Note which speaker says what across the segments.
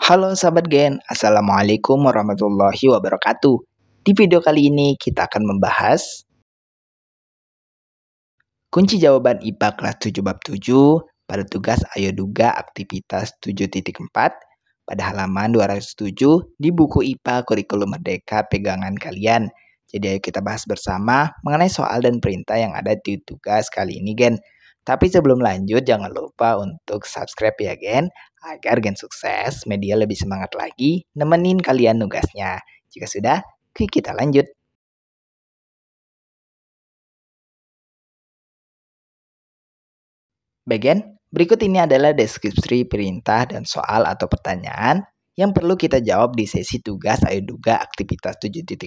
Speaker 1: Halo sahabat Gen, Assalamualaikum warahmatullahi wabarakatuh. Di video kali ini kita akan membahas kunci jawaban IPA kelas 7 bab 7 pada tugas Ayo Duga aktivitas 7.4 pada halaman 207 di buku IPA Kurikulum Merdeka pegangan kalian. Jadi ayo kita bahas bersama mengenai soal dan perintah yang ada di tugas kali ini Gen. Tapi sebelum lanjut jangan lupa untuk subscribe ya Gen, agar Gen Sukses Media lebih semangat lagi nemenin kalian nugasnya. Jika sudah, kita lanjut. Bagian berikut ini adalah deskripsi perintah dan soal atau pertanyaan yang perlu kita jawab di sesi tugas Ayo Duga aktivitas 7.4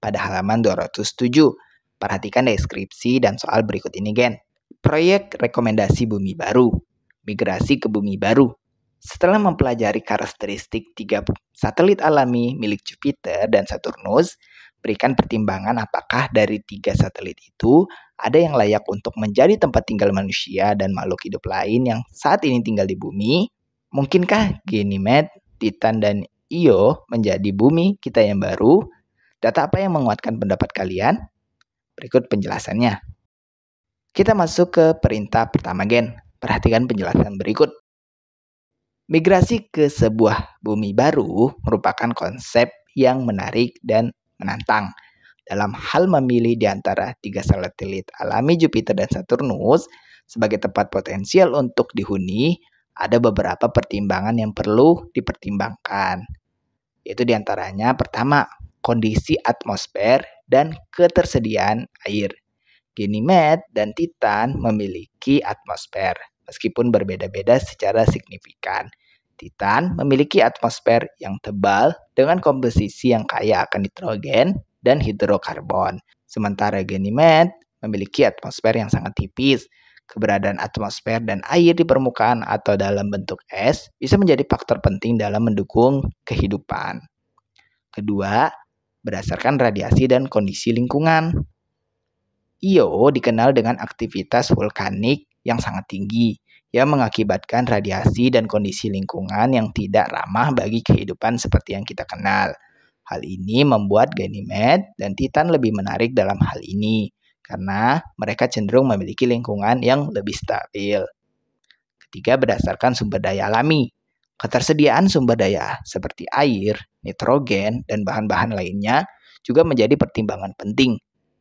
Speaker 1: pada halaman 207. Perhatikan deskripsi dan soal berikut ini Gen. Proyek rekomendasi bumi baru, migrasi ke bumi baru. Setelah mempelajari karakteristik 3 satelit alami milik Jupiter dan Saturnus, berikan pertimbangan apakah dari 3 satelit itu ada yang layak untuk menjadi tempat tinggal manusia dan makhluk hidup lain yang saat ini tinggal di bumi. Mungkinkah Ganymede, Titan, dan Io menjadi bumi kita yang baru? Data apa yang menguatkan pendapat kalian? Berikut penjelasannya. Kita masuk ke perintah pertama Gen. Perhatikan penjelasan berikut. Migrasi ke sebuah bumi baru merupakan konsep yang menarik dan menantang. Dalam hal memilih di antara 3 satelit alami Jupiter dan Saturnus sebagai tempat potensial untuk dihuni, ada beberapa pertimbangan yang perlu dipertimbangkan. Yaitu diantaranya pertama, kondisi atmosfer dan ketersediaan air. Ganymede dan Titan memiliki atmosfer, meskipun berbeda-beda secara signifikan. Titan memiliki atmosfer yang tebal dengan komposisi yang kaya akan nitrogen dan hidrokarbon. Sementara Ganymede memiliki atmosfer yang sangat tipis. Keberadaan atmosfer dan air di permukaan atau dalam bentuk es bisa menjadi faktor penting dalam mendukung kehidupan. Kedua, berdasarkan radiasi dan kondisi lingkungan. Io dikenal dengan aktivitas vulkanik yang sangat tinggi yang mengakibatkan radiasi dan kondisi lingkungan yang tidak ramah bagi kehidupan seperti yang kita kenal. Hal ini membuat Ganymede dan Titan lebih menarik dalam hal ini karena mereka cenderung memiliki lingkungan yang lebih stabil. Ketiga, berdasarkan sumber daya alami. Ketersediaan sumber daya seperti air, nitrogen, dan bahan-bahan lainnya juga menjadi pertimbangan penting.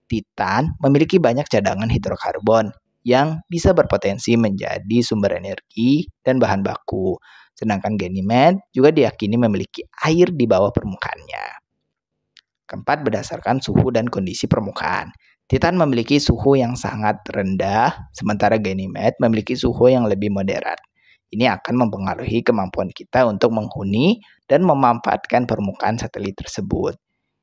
Speaker 1: Titan memiliki banyak cadangan hidrokarbon yang bisa berpotensi menjadi sumber energi dan bahan baku. Sedangkan Ganymede juga diyakini memiliki air di bawah permukaannya. Keempat, berdasarkan suhu dan kondisi permukaan. Titan memiliki suhu yang sangat rendah, sementara Ganymede memiliki suhu yang lebih moderat. Ini akan mempengaruhi kemampuan kita untuk menghuni dan memanfaatkan permukaan satelit tersebut.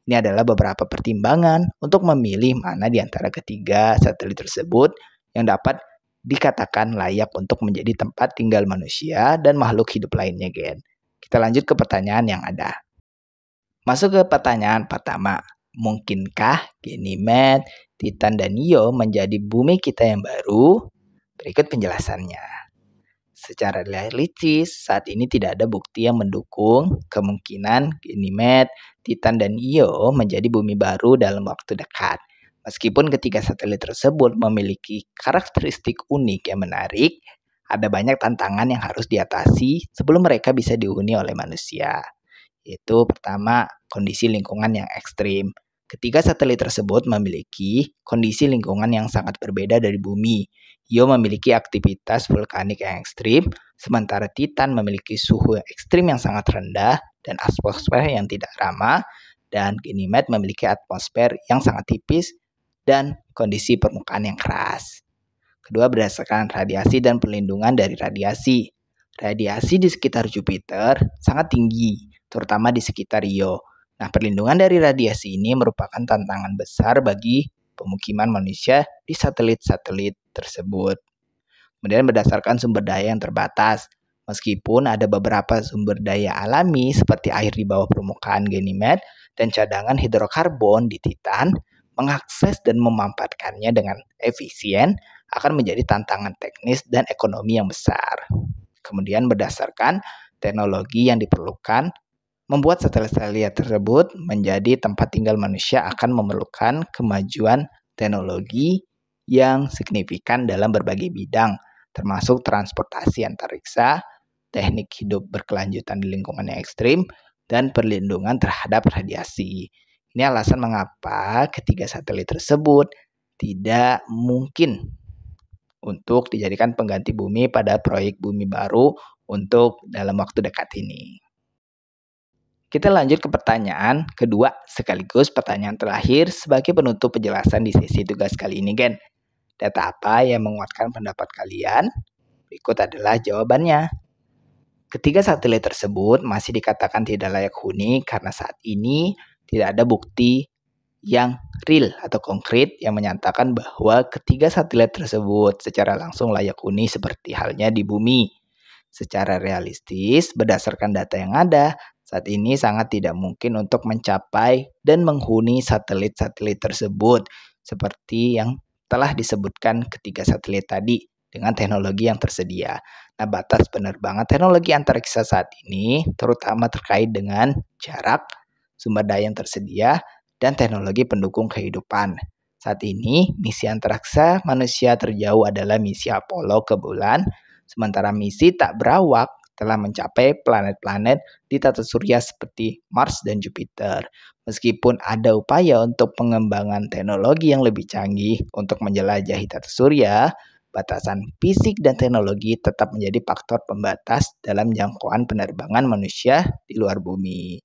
Speaker 1: Ini adalah beberapa pertimbangan untuk memilih mana di antara ketiga satelit tersebut yang dapat dikatakan layak untuk menjadi tempat tinggal manusia dan makhluk hidup lainnya, Gen. Kita lanjut ke pertanyaan yang ada. Masuk ke pertanyaan pertama. Mungkinkah Ganymede, Titan, dan Io menjadi bumi kita yang baru? Berikut penjelasannya. Secara realistis, saat ini tidak ada bukti yang mendukung kemungkinan Ganymede, Titan, dan Io menjadi bumi baru dalam waktu dekat. Meskipun ketiga satelit tersebut memiliki karakteristik unik yang menarik, ada banyak tantangan yang harus diatasi sebelum mereka bisa dihuni oleh manusia. Yaitu pertama, kondisi lingkungan yang ekstrim. Ketiga satelit tersebut memiliki kondisi lingkungan yang sangat berbeda dari bumi. Io memiliki aktivitas vulkanik yang ekstrim, sementara Titan memiliki suhu ekstrim yang sangat rendah dan atmosfer yang tidak ramah, dan Ganymede memiliki atmosfer yang sangat tipis dan kondisi permukaan yang keras. Kedua, berdasarkan radiasi dan perlindungan dari radiasi. Radiasi di sekitar Jupiter sangat tinggi, terutama di sekitar Io. Nah, perlindungan dari radiasi ini merupakan tantangan besar bagi pemukiman manusia di satelit-satelit tersebut. Kemudian berdasarkan sumber daya yang terbatas, meskipun ada beberapa sumber daya alami seperti air di bawah permukaan Ganymede dan cadangan hidrokarbon di Titan, mengakses dan memanfaatkannya dengan efisien akan menjadi tantangan teknis dan ekonomi yang besar. Kemudian berdasarkan teknologi yang diperlukan. Membuat satelit-satelit tersebut menjadi tempat tinggal manusia akan memerlukan kemajuan teknologi yang signifikan dalam berbagai bidang, termasuk transportasi antariksa, teknik hidup berkelanjutan di lingkungan yang ekstrim, dan perlindungan terhadap radiasi. Ini alasan mengapa ketiga satelit tersebut tidak mungkin untuk dijadikan pengganti bumi pada proyek bumi baru untuk dalam waktu dekat ini. Kita lanjut ke pertanyaan kedua sekaligus pertanyaan terakhir sebagai penutup penjelasan di sesi tugas kali ini, Gen. Data apa yang menguatkan pendapat kalian? Berikut adalah jawabannya. Ketiga satelit tersebut masih dikatakan tidak layak huni karena saat ini tidak ada bukti yang real atau konkret yang menyatakan bahwa ketiga satelit tersebut secara langsung layak huni seperti halnya di bumi. Secara realistis, berdasarkan data yang ada, saat ini sangat tidak mungkin untuk mencapai dan menghuni satelit-satelit tersebut seperti yang telah disebutkan ketiga satelit tadi dengan teknologi yang tersedia. Nah, batas penerbangan teknologi antariksa saat ini terutama terkait dengan jarak, sumber daya yang tersedia, dan teknologi pendukung kehidupan. Saat ini, misi antariksa manusia terjauh adalah misi Apollo ke bulan, sementara misi tak berawak telah mencapai planet-planet di tata surya seperti Mars dan Jupiter. Meskipun ada upaya untuk pengembangan teknologi yang lebih canggih untuk menjelajahi tata surya, batasan fisik dan teknologi tetap menjadi faktor pembatas dalam jangkauan penerbangan manusia di luar bumi.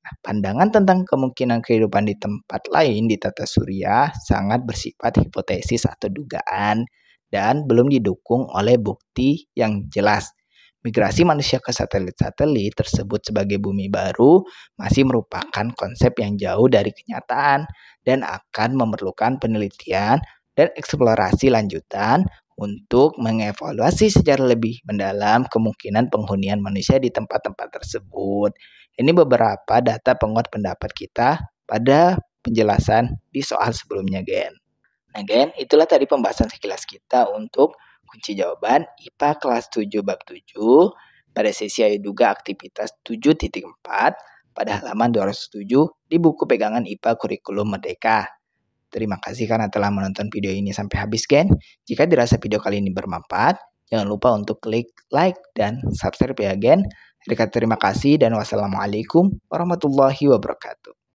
Speaker 1: Nah, pandangan tentang kemungkinan kehidupan di tempat lain di tata surya sangat bersifat hipotesis atau dugaan dan belum didukung oleh bukti yang jelas. Migrasi manusia ke satelit-satelit tersebut sebagai bumi baru masih merupakan konsep yang jauh dari kenyataan dan akan memerlukan penelitian dan eksplorasi lanjutan untuk mengevaluasi secara lebih mendalam kemungkinan penghunian manusia di tempat-tempat tersebut. Ini beberapa data penguat pendapat kita pada penjelasan di soal sebelumnya, Gen. Nah, Gen, itulah tadi pembahasan sekilas kita untuk kunci jawaban IPA kelas 7 bab 7 pada sesi Ayo Duga aktivitas 7.4 pada halaman 207 di buku pegangan IPA Kurikulum Merdeka. Terima kasih karena telah menonton video ini sampai habis, Gen. Jika dirasa video kali ini bermanfaat, jangan lupa untuk klik like dan subscribe ya, Gen. Terima kasih dan wassalamualaikum warahmatullahi wabarakatuh.